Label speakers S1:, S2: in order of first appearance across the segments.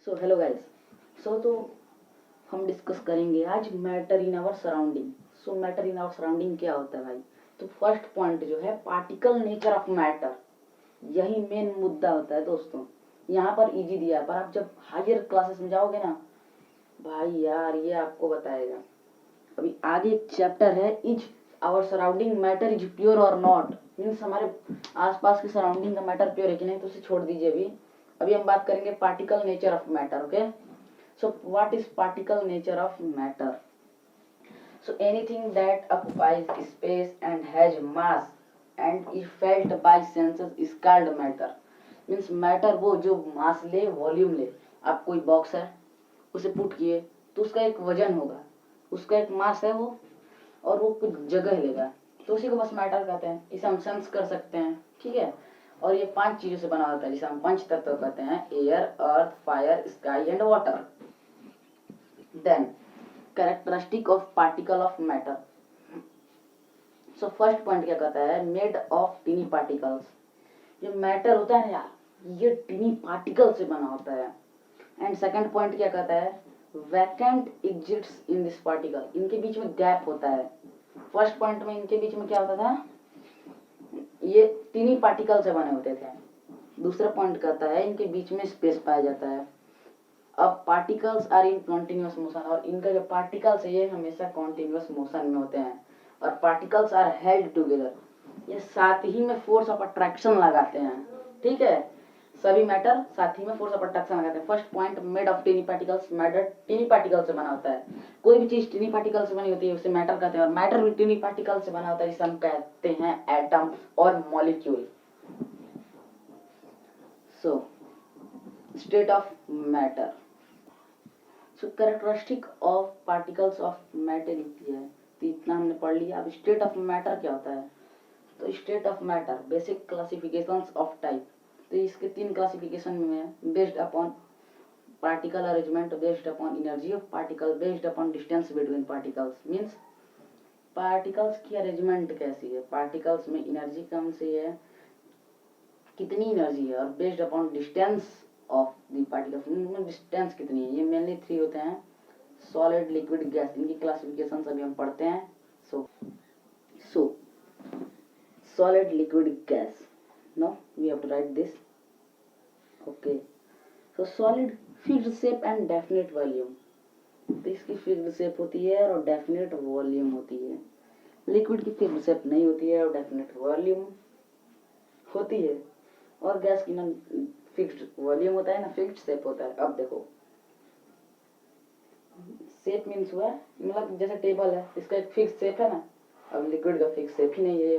S1: So hello guys. तो हम discuss करेंगे आज matter in our surrounding. So matter in our surrounding क्या होता है भाई? तो फर्स्ट पॉइंट जो है पार्टिकल नेचर ऑफ मैटर, यही मेन मुद्दा होता है दोस्तों। यहाँ पर इजी दिया है, पर आप जब हायर क्लासेस में जाओगे ना भाई यार ये आपको बताएगा। अभी आगे एक चैप्टर है, is our surrounding matter is pure और नॉट, मीन्स हमारे आसपास की सराउंडिंग का मैटर प्योर है कि नहीं, तो उसे छोड़ दीजिए। अभी अभी हम बात करेंगे particle nature of matter. Okay, so what is particle nature of matter? So anything that occupies space and has mass and is felt by senses is called matter. Means matter वो जो मास ले, वॉल्यूम ले। आप कोई box है, उसे put किए तो उसका एक वजन होगा, उसका एक मास है वो, और वो कुछ जगह लेगा, तो उसी को बस मैटर कहते हैं। इसे हम सेंस कर सकते हैं, ठीक है। और ये 5 चीजों से बना होता है, जिसे हम पंच तत्व कहते हैं: air, earth, fire, sky and water. Then characteristic of particle of matter. So first point क्या कहता है? Made of tiny particles. जो मैटर होता है यार, ये टिनी पार्टिकल से बना होता है। एंड सेकंड पॉइंट क्या कहता है? Vacant exits in this particle. इनके बीच में गैप होता है। फर्स्ट पॉइंट में इनके बीच में क्या होता था? ये टिनी पार्टिकल से बने होते थे। दूसरा पॉइंट कहता है इनके बीच में स्पेस पाया जाता है। अब particles are in continuous motion, और इनका जो पार्टिकल्स है ये हमेशा कॉन्टिन्यूअस मोशन में होते हैं। और पार्टिकल्स आर हेल्ड टुगेदर, ये साथ ही में फोर्स ऑफ अट्रैक्शन लगाते हैं, ठीक है। सभी मैटर साथ ही में फोर्स ऑफ अट्रैक्शन लगाते हैं। First point, made of tiny particles. Matter टिनी particle से बना होता है। कोई भी चीज टिनी पार्टिकल से बनी होती है उसे मैटर कहते हैं, और मैटर भी टिनी पार्टिकल से बना होता है, जिसे हम कहते हैं एटम और molecule. So state of matter. So characteristic of particles of matter है। तो इतना हमने पढ़ लिया। अब स्टेट ऑफ मैटर क्या होता है? तो state of matter basic classifications of type. तो इसके 3 क्लासिफिकेशन में है: based upon particle arrangement, based upon energy of particle, based upon distance between particles. Means particles की अरेंजमेंट कैसी है, पार्टिकल्स में एनर्जी कम से है, कितनी एनर्जी है, और based upon distance of the particles, में डिस्टेंस कितनी है। ये मेनली 3 होते हैं: सॉलिड, लिक्विड, गैस। इनकी क्लासिफिकेशन अभी हम पढ़ते हैं। So solid, liquid, gas. No we have to write this. Okay, so solid fixed shape and definite volume. तो इसकी फिक्स्ड शेप होती है और डेफिनेट वॉल्यूम होती है। लिक्विड की फिक्स्ड शेप नहीं होती है और डेफिनेट वॉल्यूम होती है। और गैस की ना फिक्स्ड वॉल्यूम होता है ना फिक्स्ड शेप होता है। अब देखो, शेप मीन्स हुआ मतलब जैसे टेबल है, इसका एक फिक्स शेप है ना। अब लिक्विड का फिक्स शेप ही नहीं है,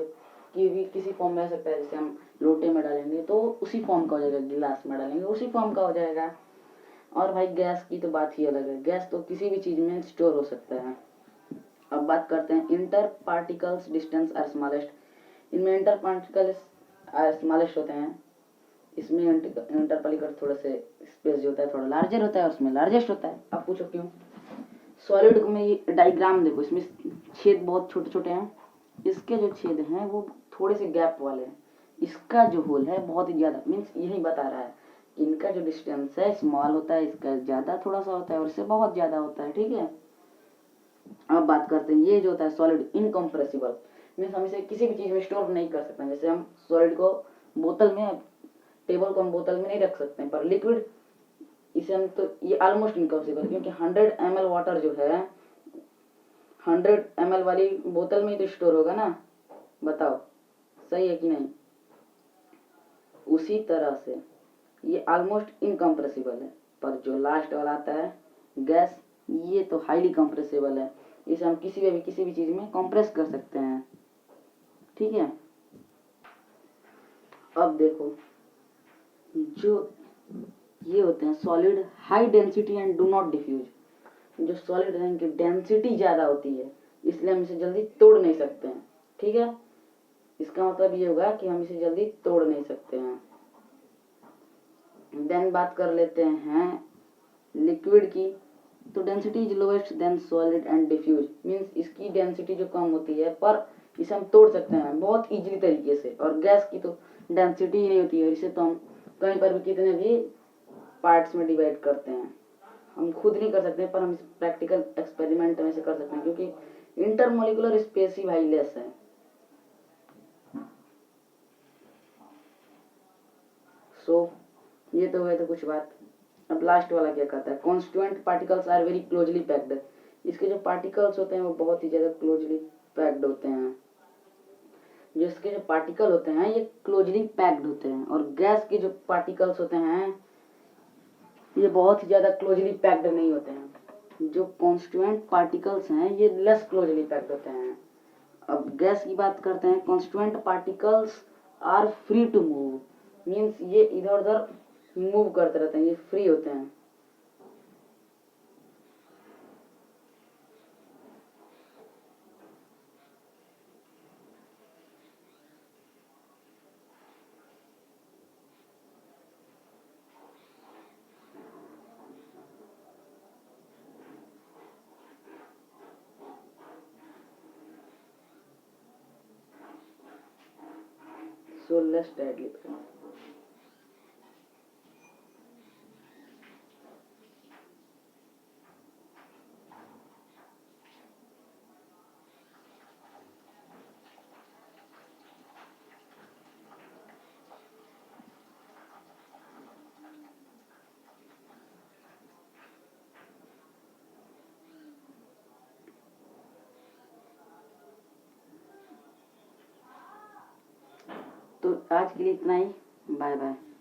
S1: कि भी किसी फॉर्म में रह सकता है। जैसे हम लोटे में डालेंगे तो उसी फॉर्म का हो जाएगा, गिलास में डालेंगे उसी फॉर्म का हो जाएगा। और भाई गैस की तो बात ही अलग है, गैस तो किसी भी चीज में स्टोर हो सकता है। अब बात करते हैं inter particles distance are smallest. इनमें इंटर पार्टिकल्स स्मॉलेस्ट होते हैं। इसमें इंटर पार्टिकल थोड़ा से स्पेस जो होता है थोड़ा लार्जर होता है, उसमें लार्जेस्ट होता है। अब पूछो क्यों? सॉलिड में ये डायग्राम देखो, इसमें छेद बहुत छोटे छोटे हैं। इसके जो छेद हैं वो थोड़े से गैप वाले हैं। इसका जो होल है बहुत ही ज्यादा, मीन्स यही बता रहा है इनका जो डिस्टेंस है स्मॉल होता है, इसका ज्यादा थोड़ा सा होता है और इससे बहुत ज्यादा होता है, ठीक है। अब बात करते हैं ये जो होता है सॉलिड इनकम्प्रेसिबल, मीन्स हम इसे किसी भी चीज में स्टोर नहीं कर सकते। जैसे हम सॉलिड को बोतल में, टेबल को हम बोतल में नहीं रख सकते, पर लिक्विड इसे हम, तो ये ऑलमोस्ट इनकम्प्रेसिबल, क्योंकि 100 ml वाटर जो है 100 ml वाली बोतल में ही तो स्टोर होगा ना। बताओ सही है कि नहीं? उसी तरह से ये ऑलमोस्ट इनकम्प्रेसिबल है, पर जो लास्ट वाला आता है गैस, ये तो हाईली कंप्रेसिबल है। इसे हम किसी भी चीज में कंप्रेस कर सकते हैं, ठीक है। अब देखो, जो ये होते हैं solid high density and do not diffuse. जो सॉलिड है इनकी डेंसिटी ज्यादा होती है, इसलिए हम इसे जल्दी तोड़ नहीं सकते हैं, ठीक है। इसका मतलब ये होगा कि हम इसे जल्दी तोड़ नहीं सकते हैं। देन बात कर लेते हैं लिक्विड की। तो density is lowest than solid and diffuse, means इसकी डेंसिटी जो कम होती है, पर इसे हम तोड़ सकते हैं बहुत इजीली तरीके से। और गैस की तो डेंसिटी ही नहीं होती है, इसे तो हम कहीं पर भी कितने भी पार्ट्स में डिवाइड करते हैं। हम खुद नहीं कर सकते पर हम इस प्रैक्टिकल एक्सपेरिमेंट में से कर सकते हैं, क्योंकि इंटरमोलिकुलर स्पेस ही भाई लेस है। सो ये तो हुए थे कुछ बात। अब लास्ट वाला क्या कहता है, constituent particles are very closely packed. इसके जो पार्टिकल्स होते हैं वो बहुत ही ज्यादा क्लोजली पैक्ड होते हैं। जिसके जो पार्टिकल होते हैं ये क्लोजली पैक्ड होते हैं, और गैस के जो पार्टिकल्स होते हैं ये बहुत ही ज्यादा क्लोजली पैक्ड नहीं होते हैं। जो कॉन्स्टिट्यूएंट पार्टिकल्स हैं ये लेस क्लोजली पैक्ड होते हैं। अब गैस की बात करते हैं, constituent particles are free to move, means ये इधर उधर मूव करते रहते हैं, ये फ्री होते हैं। So let's deadlift. तो आज के लिए इतना ही, बाय बाय।